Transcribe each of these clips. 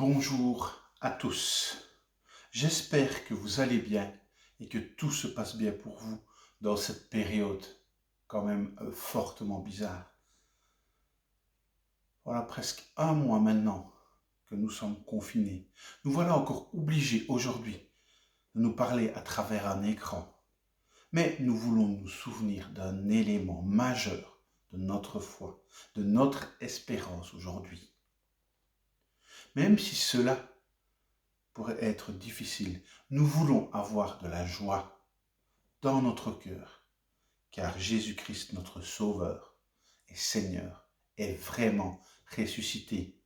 Bonjour à tous. J'espère que vous allez bien et que tout se passe bien pour vous dans cette période quand même fortement bizarre. Voilà presque un mois maintenant que nous sommes confinés. Nous voilà encore obligés aujourd'hui de nous parler à travers un écran. Mais nous voulons nous souvenir d'un élément majeur de notre foi, de notre espérance aujourd'hui. Même si cela pourrait être difficile, nous voulons avoir de la joie dans notre cœur, car Jésus-Christ, notre Sauveur et Seigneur, est vraiment ressuscité.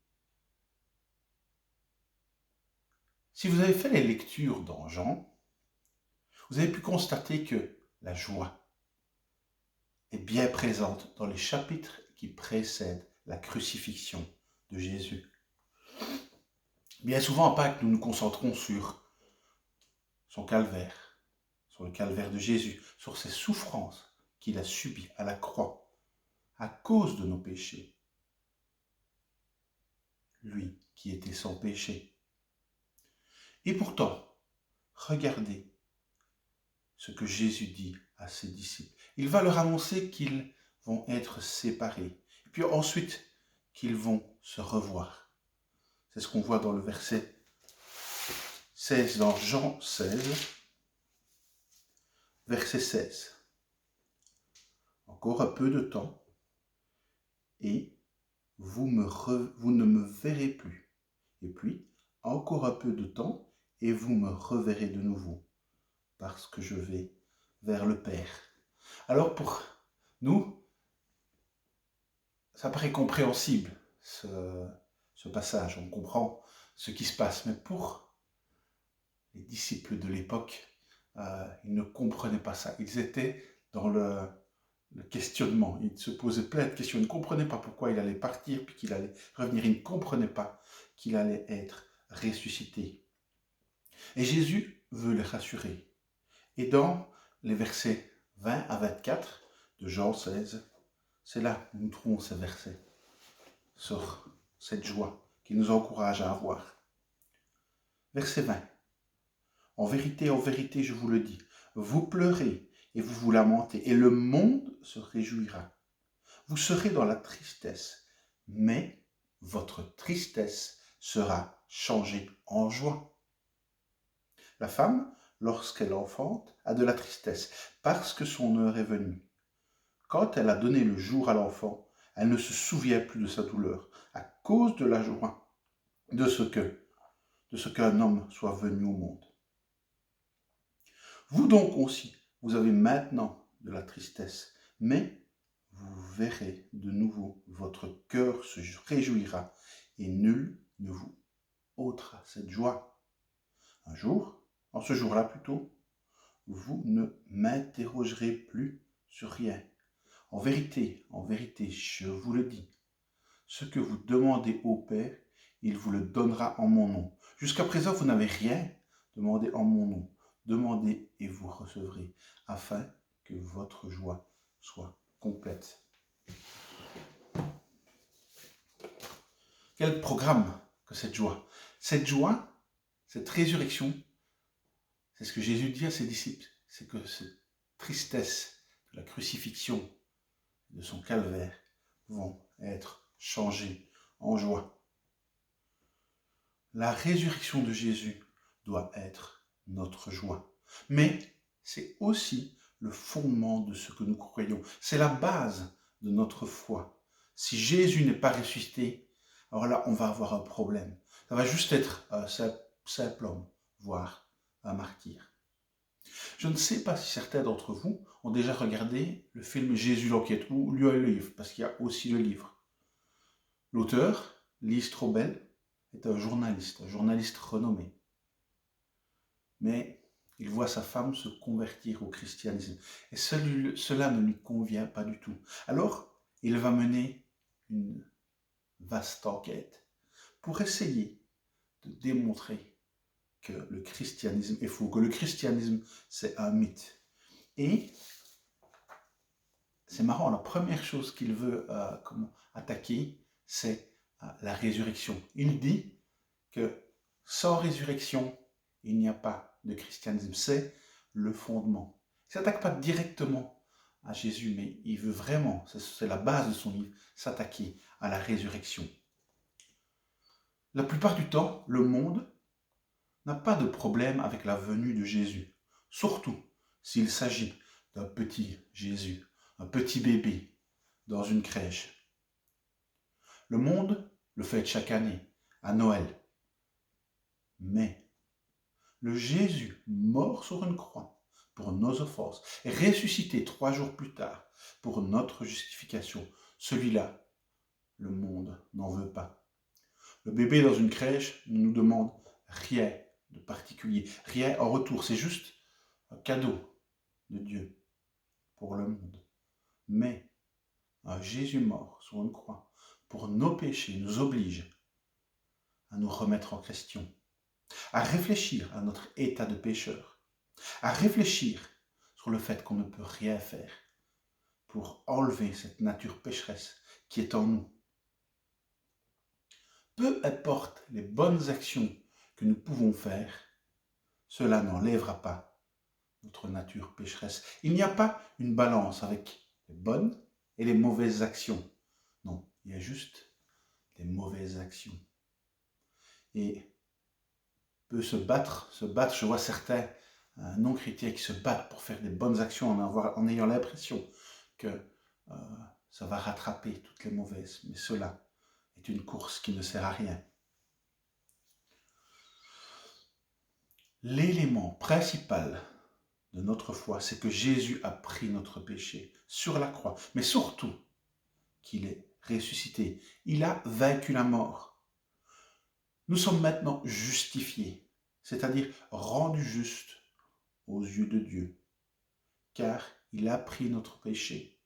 Si vous avez fait les lectures dans Jean, vous avez pu constater que la joie est bien présente dans les chapitres qui précèdent la crucifixion de Jésus. Bien souvent, à Pâques, nous nous concentrons sur son calvaire, sur le calvaire de Jésus, sur ses souffrances qu'il a subies à la croix à cause de nos péchés. Lui qui était sans péché. Et pourtant, regardez ce que Jésus dit à ses disciples. Il va leur annoncer qu'ils vont être séparés. Et puis ensuite, qu'ils vont se revoir. C'est ce qu'on voit dans le verset 16, dans Jean 16, verset 16. Encore un peu de temps, et vous ne me verrez plus. Et puis, encore un peu de temps, et vous me reverrez de nouveau, parce que je vais vers le Père. Alors pour nous, ça paraît compréhensible, ce passage, on comprend ce qui se passe, mais pour les disciples de l'époque, ils ne comprenaient pas ça. Ils étaient dans le questionnement, ils se posaient plein de questions, ils ne comprenaient pas pourquoi il allait partir, puis qu'il allait revenir, ils ne comprenaient pas qu'il allait être ressuscité. Et Jésus veut les rassurer. Et dans les versets 20 à 24 de Jean 16, c'est là où nous trouvons ces versets sur cette joie qui nous encourage à avoir. Verset 20. En vérité, je vous le dis, vous pleurez et vous vous lamentez, et le monde se réjouira. Vous serez dans la tristesse, mais votre tristesse sera changée en joie. La femme, lorsqu'elle enfante, a de la tristesse, parce que son heure est venue. Quand elle a donné le jour à l'enfant, elle ne se souvient plus de sa douleur, à cause de la joie de ce qu'un homme soit venu au monde. Vous donc aussi, vous avez maintenant de la tristesse, mais vous verrez de nouveau, votre cœur se réjouira, et nul ne vous ôtera cette joie. Un jour, en ce jour-là plutôt, vous ne m'interrogerez plus sur rien. En vérité, je vous le dis, ce que vous demandez au Père, il vous le donnera en mon nom. Jusqu'à présent, vous n'avez rien demandé en mon nom. Demandez et vous recevrez, afin que votre joie soit complète. Quel programme que cette joie! Cette joie, cette résurrection, c'est ce que Jésus dit à ses disciples, c'est que cette tristesse de la crucifixion, de son calvaire, vont être changées en joie. La résurrection de Jésus doit être notre joie. Mais c'est aussi le fondement de ce que nous croyons. C'est la base de notre foi. Si Jésus n'est pas ressuscité, alors là, on va avoir un problème. Ça va juste être un simple homme, voire un martyr. Je ne sais pas si certains d'entre vous ont déjà regardé le film Jésus l'enquête ou lu le livre, parce qu'il y a aussi le livre. L'auteur, Lee Strobel, est un journaliste renommé. Mais il voit sa femme se convertir au christianisme. Et cela ne lui convient pas du tout. Alors, il va mener une vaste enquête pour essayer de démontrer que le christianisme est faux, que le christianisme, c'est un mythe. Et c'est marrant, la première chose qu'il veut attaquer, c'est la résurrection. Il dit que sans résurrection, il n'y a pas de christianisme. C'est le fondement. Il ne s'attaque pas directement à Jésus, mais il veut vraiment, c'est la base de son livre, s'attaquer à la résurrection. La plupart du temps, le monde n'a pas de problème avec la venue de Jésus, surtout s'il s'agit d'un petit Jésus, un petit bébé dans une crèche. Le monde le fête chaque année, à Noël. Mais le Jésus mort sur une croix pour nos offenses et ressuscité 3 jours plus tard pour notre justification, celui-là, le monde n'en veut pas. Le bébé dans une crèche ne nous demande rien de particulier, rien en retour, c'est juste un cadeau de Dieu pour le monde. Mais un Jésus mort sur une croix pour nos péchés nous oblige à nous remettre en question, à réfléchir à notre état de pécheur, à réfléchir sur le fait qu'on ne peut rien faire pour enlever cette nature pécheresse qui est en nous. Peu importe les bonnes actions que nous pouvons faire, cela n'enlèvera pas notre nature pécheresse. Il n'y a pas une balance avec les bonnes et les mauvaises actions. Non, il y a juste des mauvaises actions. Et peut se battre, je vois certains non-chrétiens qui se battent pour faire des bonnes actions en ayant l'impression que ça va rattraper toutes les mauvaises. Mais cela est une course qui ne sert à rien. L'élément principal de notre foi, c'est que Jésus a pris notre péché sur la croix, mais surtout qu'il est ressuscité. Il a vaincu la mort. Nous sommes maintenant justifiés, c'est-à-dire rendus justes aux yeux de Dieu, car il a pris notre péché.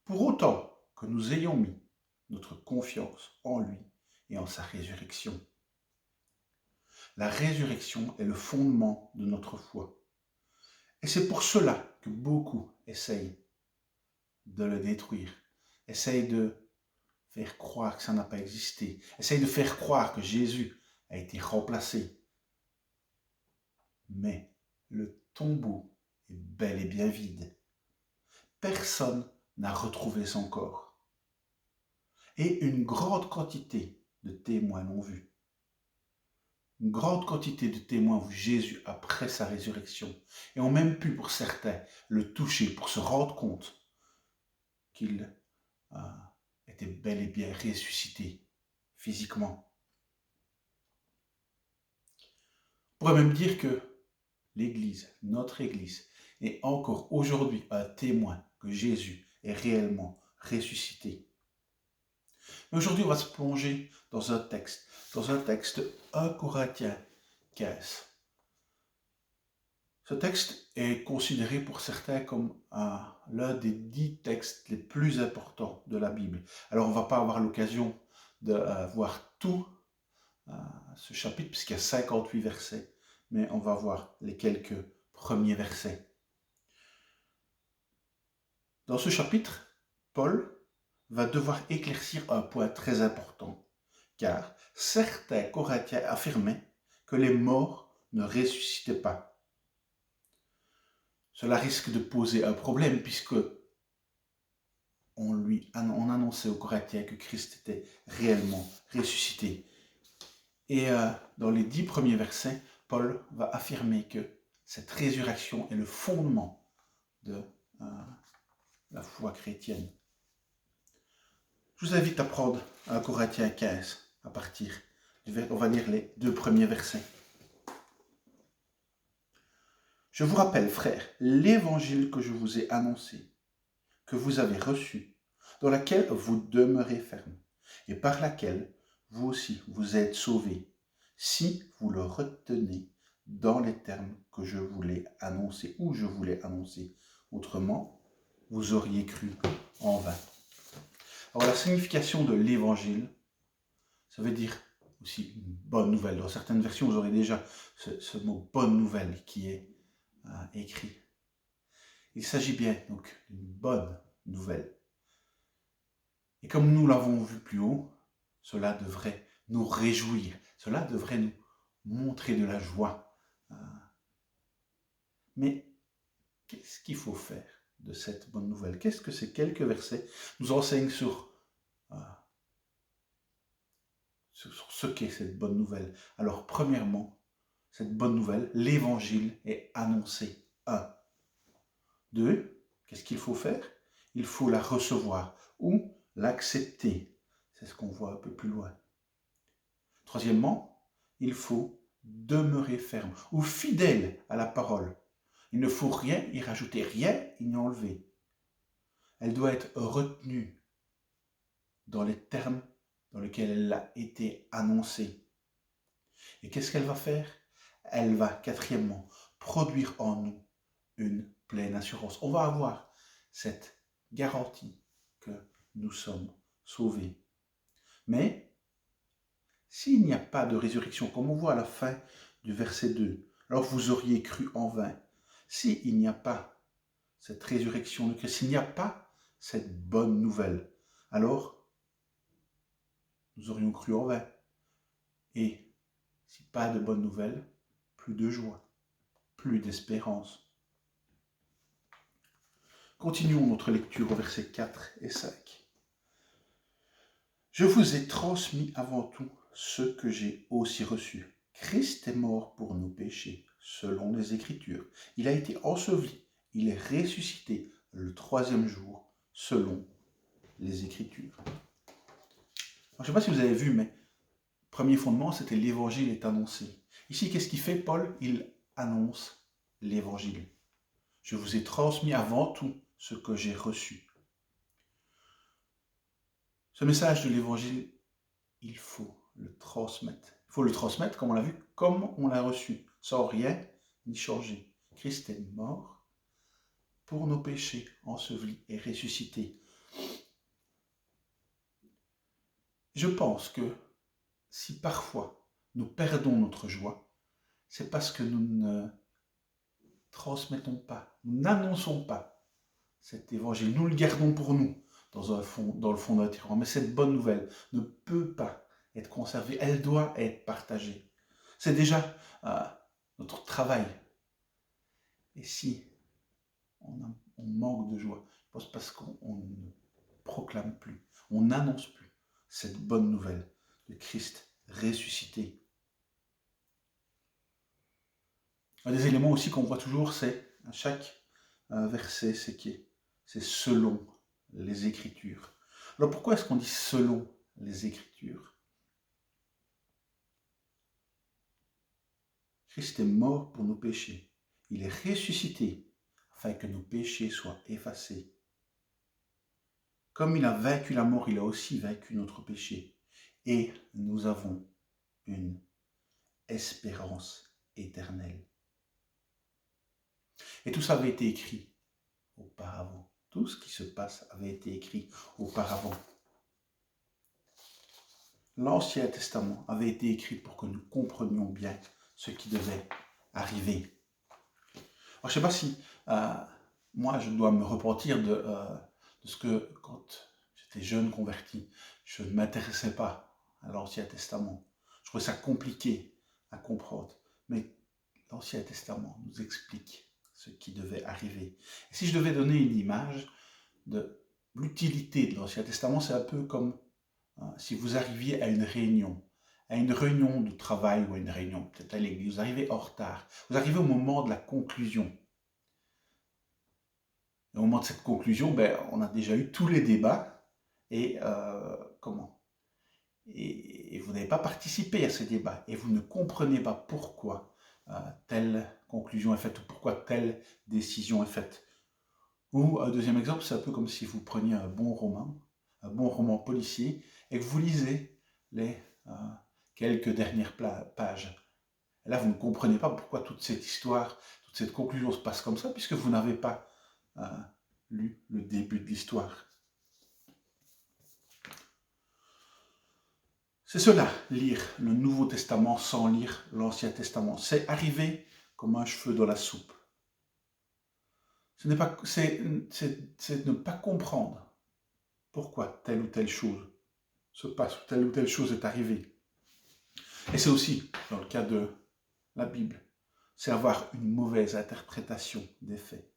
Pour autant que nous ayons mis notre confiance en lui et en sa résurrection. La résurrection est le fondement de notre foi. Et c'est pour cela que beaucoup essayent de le détruire, essayent de faire croire que ça n'a pas existé, essayent de faire croire que Jésus a été remplacé. Mais le tombeau est bel et bien vide. Personne n'a retrouvé son corps. Et une grande quantité de témoins l'ont vu. Une grande quantité de témoins ont vu Jésus après sa résurrection et ont même pu, pour certains, le toucher pour se rendre compte qu'il était bel et bien ressuscité physiquement. On pourrait même dire que l'Église, notre Église, est encore aujourd'hui un témoin que Jésus est réellement ressuscité. Mais aujourd'hui, on va se plonger dans un texte 1 Corinthiens 15. Ce texte est considéré pour certains comme l'un des 10 textes les plus importants de la Bible. Alors, on ne va pas avoir l'occasion de voir tout ce chapitre, puisqu'il y a 58 versets, mais on va voir les quelques premiers versets. Dans ce chapitre, Paul va devoir éclaircir un point très important, car certains Corinthiens affirmaient que les morts ne ressuscitaient pas. Cela risque de poser un problème puisque on annonçait aux Corinthiens que Christ était réellement ressuscité. Et dans les 10 premiers versets, Paul va affirmer que cette résurrection est le fondement de la foi chrétienne. Je vous invite à prendre 1 Corinthiens 15 à partir. On va lire les 2 premiers versets. Je vous rappelle, frères, l'évangile que je vous ai annoncé, que vous avez reçu, dans laquelle vous demeurez ferme, et par laquelle vous aussi vous êtes sauvés, si vous le retenez dans les termes que je voulais annoncer, ou je voulais annoncer. Autrement, vous auriez cru en vain. Alors la signification de l'évangile, ça veut dire aussi une bonne nouvelle. Dans certaines versions, vous aurez déjà ce mot bonne nouvelle qui est écrit. Il s'agit bien donc d'une bonne nouvelle. Et comme nous l'avons vu plus haut, cela devrait nous réjouir. Cela devrait nous montrer de la joie. Mais qu'est-ce qu'il faut faire de cette bonne nouvelle? Qu'est-ce que ces quelques versets nous enseignent sur ce qu'est cette bonne nouvelle? Alors, premièrement, cette bonne nouvelle, l'évangile est annoncé. 1. 2. Qu'est-ce qu'il faut faire? Il faut la recevoir ou l'accepter. C'est ce qu'on voit un peu plus loin. Troisièmement, il faut demeurer ferme ou fidèle à la parole. Il ne faut rien y rajouter, rien y enlever. Elle doit être retenue dans les termes dans lesquels elle a été annoncée. Et qu'est-ce qu'elle va faire? Elle va, quatrièmement, produire en nous une pleine assurance. On va avoir cette garantie que nous sommes sauvés. Mais s'il n'y a pas de résurrection, comme on voit à la fin du verset 2, alors vous auriez cru en vain. S'il n'y a pas cette résurrection de Christ, s'il n'y a pas cette bonne nouvelle, alors nous aurions cru en vain. Et si pas de bonne nouvelle, plus de joie, plus d'espérance. Continuons notre lecture au verset 4 et 5. Je vous ai transmis avant tout ce que j'ai aussi reçu. Christ est mort pour nos péchés, selon les Écritures. Il a été enseveli, il est ressuscité le 3e jour, selon les Écritures. Alors, je ne sais pas si vous avez vu, mais premier fondement, c'était l'évangile est annoncé. Ici, qu'est-ce qu'il fait, Paul? Il annonce l'évangile. Je vous ai transmis avant tout ce que j'ai reçu. Ce message de l'évangile, il faut le transmettre. Il faut le transmettre, comme on l'a vu, comme on l'a reçu, sans rien ni changer. Christ est mort pour nos péchés, enseveli et ressuscité. Je pense que si parfois nous perdons notre joie, c'est parce que nous ne transmettons pas, nous n'annonçons pas cet évangile. Nous le gardons pour nous dans le fond de notre cœur. Mais cette bonne nouvelle ne peut pas être conservée, elle doit être partagée. C'est déjà notre travail. Et si on manque de joie, c'est parce qu'on ne proclame plus, on n'annonce plus cette bonne nouvelle de Christ ressuscité. Un des éléments aussi qu'on voit toujours, c'est à chaque verset, c'est selon les Écritures. Alors pourquoi est-ce qu'on dit selon les Écritures? Christ est mort pour nos péchés. Il est ressuscité afin que nos péchés soient effacés. Comme il a vaincu la mort, il a aussi vaincu notre péché. Et nous avons une espérance éternelle. Et tout ça avait été écrit auparavant. Tout ce qui se passe avait été écrit auparavant. L'Ancien Testament avait été écrit pour que nous comprenions bien ce qui devait arriver. Alors, je ne sais pas si moi je dois me repentir de ce que quand j'étais jeune converti, je ne m'intéressais pas à l'Ancien Testament. Je trouvais ça compliqué à comprendre. Mais l'Ancien Testament nous explique ce qui devait arriver. Et si je devais donner une image de l'utilité de l'Ancien Testament, c'est un peu comme si vous arriviez à une réunion de travail ou à une réunion, peut-être à l'église, vous arrivez en retard, vous arrivez au moment de la conclusion. Et au moment de cette conclusion, on a déjà eu tous les débats et et vous n'avez pas participé à ces débats et vous ne comprenez pas pourquoi telle conclusion est faite ou pourquoi telle décision est faite. Ou un deuxième exemple, c'est un peu comme si vous preniez un bon roman policier, et que vous lisez les quelques dernières pages. Et là, vous ne comprenez pas pourquoi toute cette histoire, toute cette conclusion se passe comme ça, puisque vous n'avez pas lu le début de l'histoire. C'est cela, lire le Nouveau Testament sans lire l'Ancien Testament. C'est arriver comme un cheveu dans la soupe. C'est ne pas comprendre pourquoi telle ou telle chose se passe, ou telle chose est arrivée. Et c'est aussi, dans le cas de la Bible, c'est avoir une mauvaise interprétation des faits.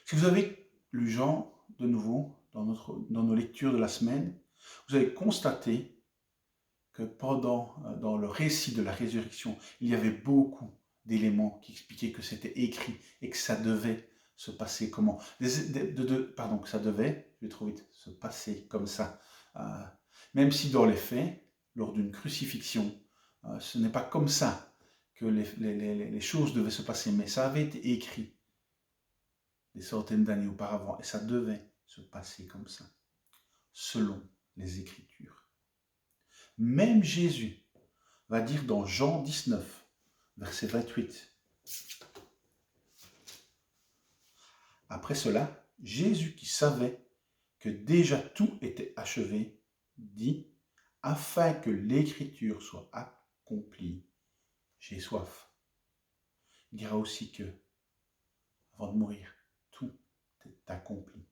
Si vous avez lu Jean, de nouveau, dans nos lectures de la semaine, vous avez constaté que dans le récit de la résurrection, il y avait beaucoup d'éléments qui expliquaient que c'était écrit et que ça devait se passer comment pardon, que ça devait, je vais trop vite, se passer comme ça. Même si dans les faits, lors d'une crucifixion, ce n'est pas comme ça que les choses devaient se passer, mais ça avait été écrit des centaines d'années auparavant et ça devait se passer comme ça, selon les Écritures. Même Jésus va dire dans Jean 19, verset 28. Après cela, Jésus, qui savait que déjà tout était achevé, dit, afin que l'écriture soit accomplie, j'ai soif. Il dira aussi que, avant de mourir, tout est accompli.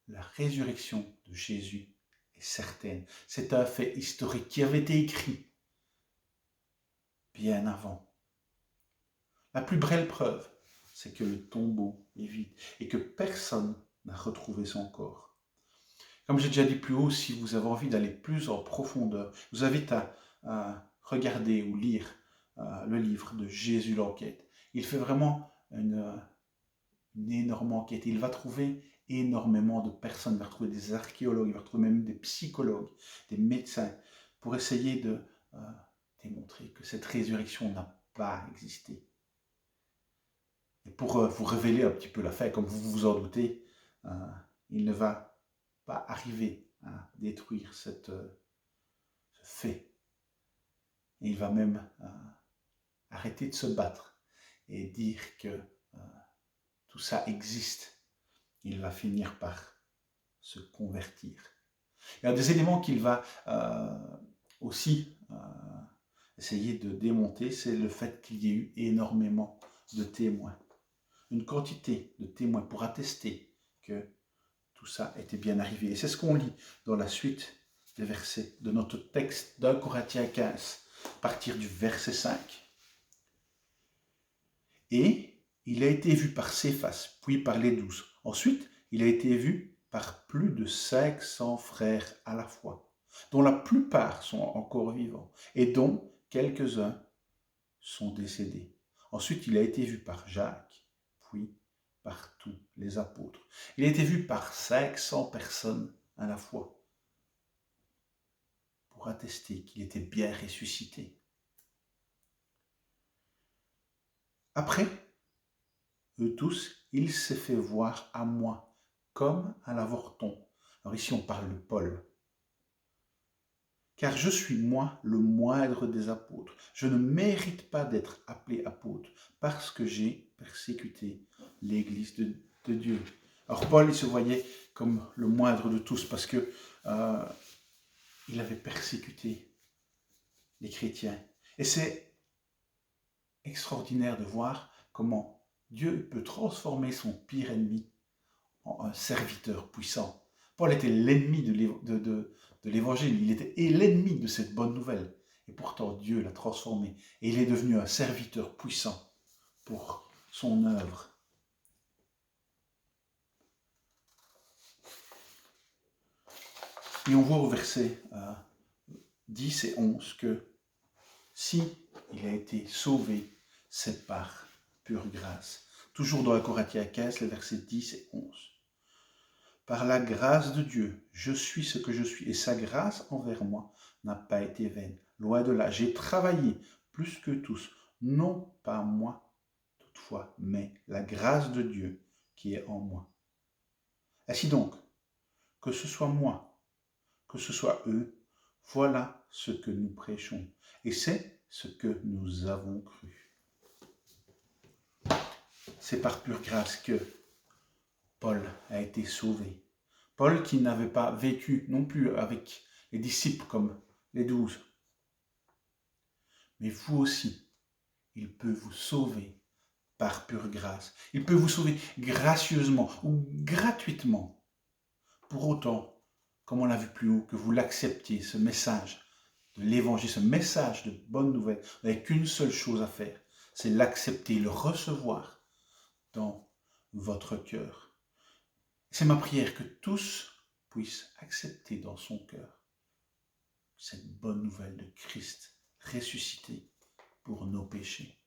La résurrection de Jésus est certaine. C'est un fait historique qui avait été écrit bien avant. La plus belle preuve, c'est que le tombeau est vide et que personne n'a retrouvé son corps. Comme j'ai déjà dit plus haut, si vous avez envie d'aller plus en profondeur, je vous invite à regarder ou lire le livre de Jésus l'enquête. Il fait vraiment une énorme enquête. Il va trouver énormément de personnes, il va retrouver des archéologues, il va retrouver même des psychologues, des médecins, pour essayer de démontrer que cette résurrection n'a pas existé. Et pour vous révéler un petit peu la fin, comme vous vous en doutez, il ne va pas arriver à détruire ce fait. Et il va même arrêter de se battre et dire que tout ça existe. Il va finir par se convertir. Il y a des éléments qu'il va aussi essayer de démonter, c'est le fait qu'il y ait eu énormément de témoins. Une quantité de témoins pour attester que tout ça était bien arrivé. Et c'est ce qu'on lit dans la suite des versets de notre texte d'1 Corinthiens 15, à partir du verset 5. Et il a été vu par Céphas, puis par les 12. Ensuite, il a été vu par plus de 500 frères à la fois, dont la plupart sont encore vivants et dont quelques-uns sont décédés. Ensuite, il a été vu par Jacques, puis par tous les apôtres. Il a été vu par 500 personnes à la fois pour attester qu'il était bien ressuscité. Après, eux tous, il s'est fait voir à moi, comme à l'avorton. Alors ici, on parle de Paul. Car je suis, moi, le moindre des apôtres. Je ne mérite pas d'être appelé apôtre, parce que j'ai persécuté l'Église de Dieu. Alors Paul, il se voyait comme le moindre de tous, parce que il avait persécuté les chrétiens. Et c'est extraordinaire de voir comment Dieu peut transformer son pire ennemi en un serviteur puissant. Paul était l'ennemi de l'évangile, il était l'ennemi de cette bonne nouvelle. Et pourtant, Dieu l'a transformé et il est devenu un serviteur puissant pour son œuvre. Et on voit au verset 10 et 11 que si il a été sauvé, c'est par pure grâce. Toujours dans 1 Corinthiens 15, les versets 10 et 11. Par la grâce de Dieu, je suis ce que je suis, et sa grâce envers moi n'a pas été vaine. Loin de là, j'ai travaillé plus que tous, non pas moi toutefois, mais la grâce de Dieu qui est en moi. Ainsi donc, que ce soit moi, que ce soit eux, voilà ce que nous prêchons, et c'est ce que nous avons cru. C'est par pure grâce que Paul a été sauvé. Paul qui n'avait pas vécu non plus avec les disciples comme les 12. Mais vous aussi, il peut vous sauver par pure grâce. Il peut vous sauver gracieusement ou gratuitement. Pour autant comme on l'a vu plus haut, que vous l'acceptiez, ce message de l'évangile, ce message de bonne nouvelle, vous n'avez qu'une seule chose à faire, c'est l'accepter, le recevoir dans votre cœur. C'est ma prière que tous puissent accepter dans son cœur cette bonne nouvelle de Christ ressuscité pour nos péchés.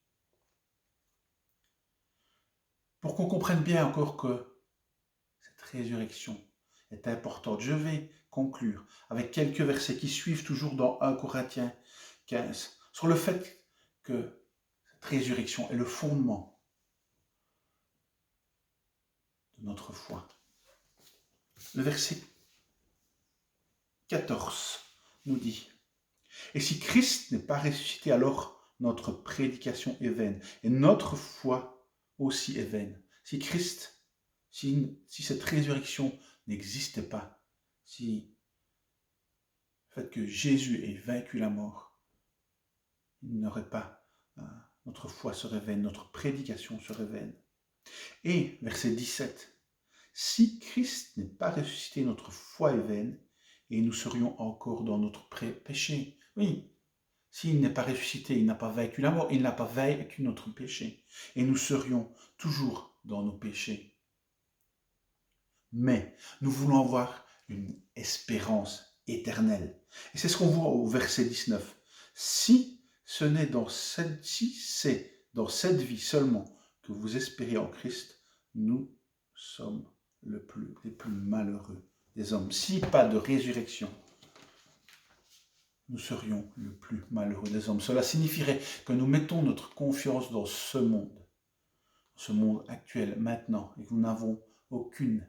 Pour qu'on comprenne bien encore que cette résurrection est importante, je vais conclure avec quelques versets qui suivent toujours dans 1 Corinthiens 15 sur le fait que cette résurrection est le fondement de notre foi. Le verset 14 nous dit « Et si Christ n'est pas ressuscité, alors notre prédication est vaine, et notre foi aussi est vaine. » Si Christ, si cette résurrection n'existait pas, si le fait que Jésus ait vaincu la mort, il n'aurait pas, notre foi serait vaine, notre prédication serait vaine. Et verset 17, si Christ n'est pas ressuscité, notre foi est vaine, et nous serions encore dans notre péché. Oui, s'il n'est pas ressuscité, il n'a pas vaincu la mort, il n'a pas vaincu notre péché. Et nous serions toujours dans nos péchés. Mais nous voulons avoir une espérance éternelle. Et c'est ce qu'on voit au verset 19. Si c'est dans cette vie seulement que vous espérez en Christ, nous sommes les plus malheureux des hommes. Si pas de résurrection, nous serions le plus malheureux des hommes. Cela signifierait que nous mettons notre confiance dans ce monde actuel, maintenant, et que nous n'avons aucune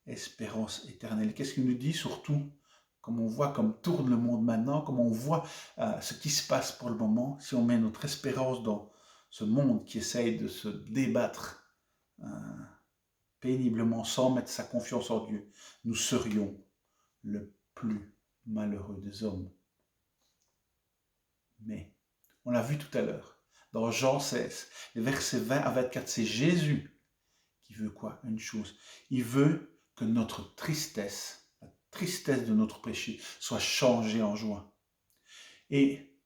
espérance éternelle. Qu'est-ce qu'il nous dit surtout, comme on voit comme tourne le monde maintenant, comme on voit ce qui se passe pour le moment, si on met notre espérance dans ce monde qui essaye de se débattre péniblement sans mettre sa confiance en Dieu, nous serions le plus malheureux des hommes. Mais, on l'a vu tout à l'heure, dans Jean 16, les versets 20 à 24, c'est Jésus qui veut quoi? Une chose. Il veut que notre tristesse, la tristesse de notre péché, soit changée en joie. Et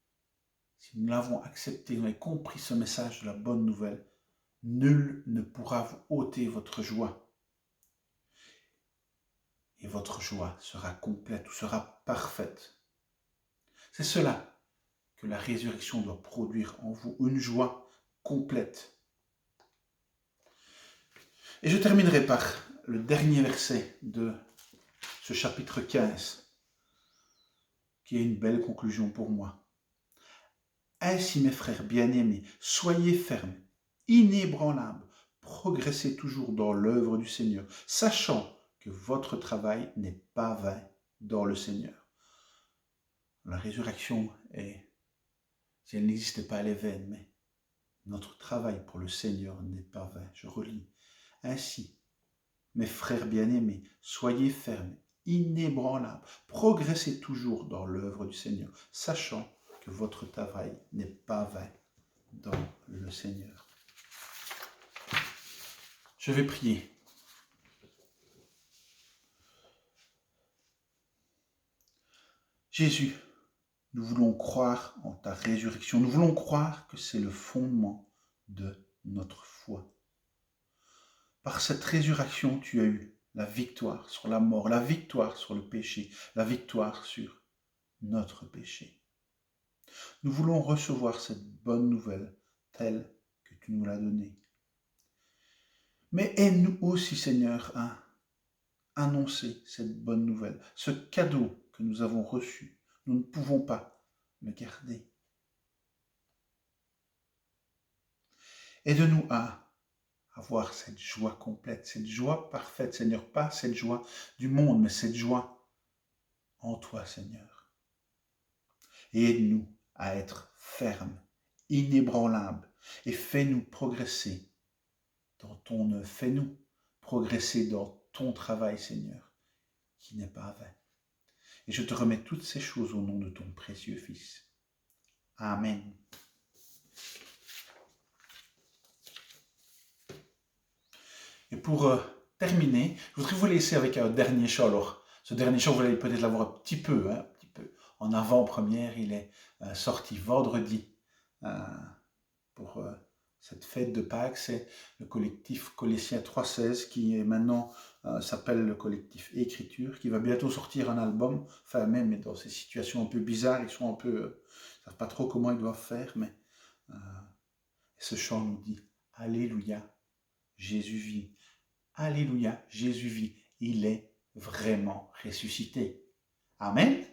si nous l'avons accepté, nous avons compris ce message de la bonne nouvelle, nul ne pourra vous ôter votre joie. Et votre joie sera complète ou sera parfaite. C'est cela que la résurrection doit produire en vous, une joie complète. Et je terminerai par le dernier verset de ce chapitre 15, qui est une belle conclusion pour moi. Ainsi, mes frères bien-aimés, soyez fermes, inébranlables, progressez toujours dans l'œuvre du Seigneur, sachant que votre travail n'est pas vain dans le Seigneur. La résurrection si elle n'existait pas, elle est vaine, mais notre travail pour le Seigneur n'est pas vain. Je relis. Ainsi, mes frères bien-aimés, soyez fermes, inébranlables, progressez toujours dans l'œuvre du Seigneur, sachant que votre travail n'est pas vain dans le Seigneur. Je vais prier. Jésus, nous voulons croire en ta résurrection. Nous voulons croire que c'est le fondement de notre foi. Par cette résurrection, tu as eu la victoire sur la mort, la victoire sur le péché, la victoire sur notre péché. Nous voulons recevoir cette bonne nouvelle telle que tu nous l'as donnée. Mais aide-nous aussi, Seigneur, à annoncer cette bonne nouvelle, ce cadeau que nous avons reçu. Nous ne pouvons pas le garder. Aide-nous à avoir cette joie complète, cette joie parfaite, Seigneur, pas cette joie du monde, mais cette joie en toi, Seigneur. Et aide-nous à être fermes, inébranlables, et fais-nous progresser dans ton œuvre. Fais-nous progresser dans ton travail, Seigneur, qui n'est pas vain. Et je te remets toutes ces choses au nom de ton précieux Fils. Amen. Et pour terminer, je voudrais vous laisser avec un dernier chant. Alors, Ce dernier chant, vous allez peut-être l'avoir un petit peu en avant-première. Il est sorti vendredi pour cette fête de Pâques. C'est le collectif Colossiens 3.16 qui est maintenant s'appelle le collectif Écriture, qui va bientôt sortir un album. Enfin, même dans ces situations un peu bizarres, ils sont un peu, ils savent pas trop comment ils doivent faire, mais ce chant nous dit Alléluia, Jésus vit. Alléluia, Jésus vit. Il est vraiment ressuscité. Amen.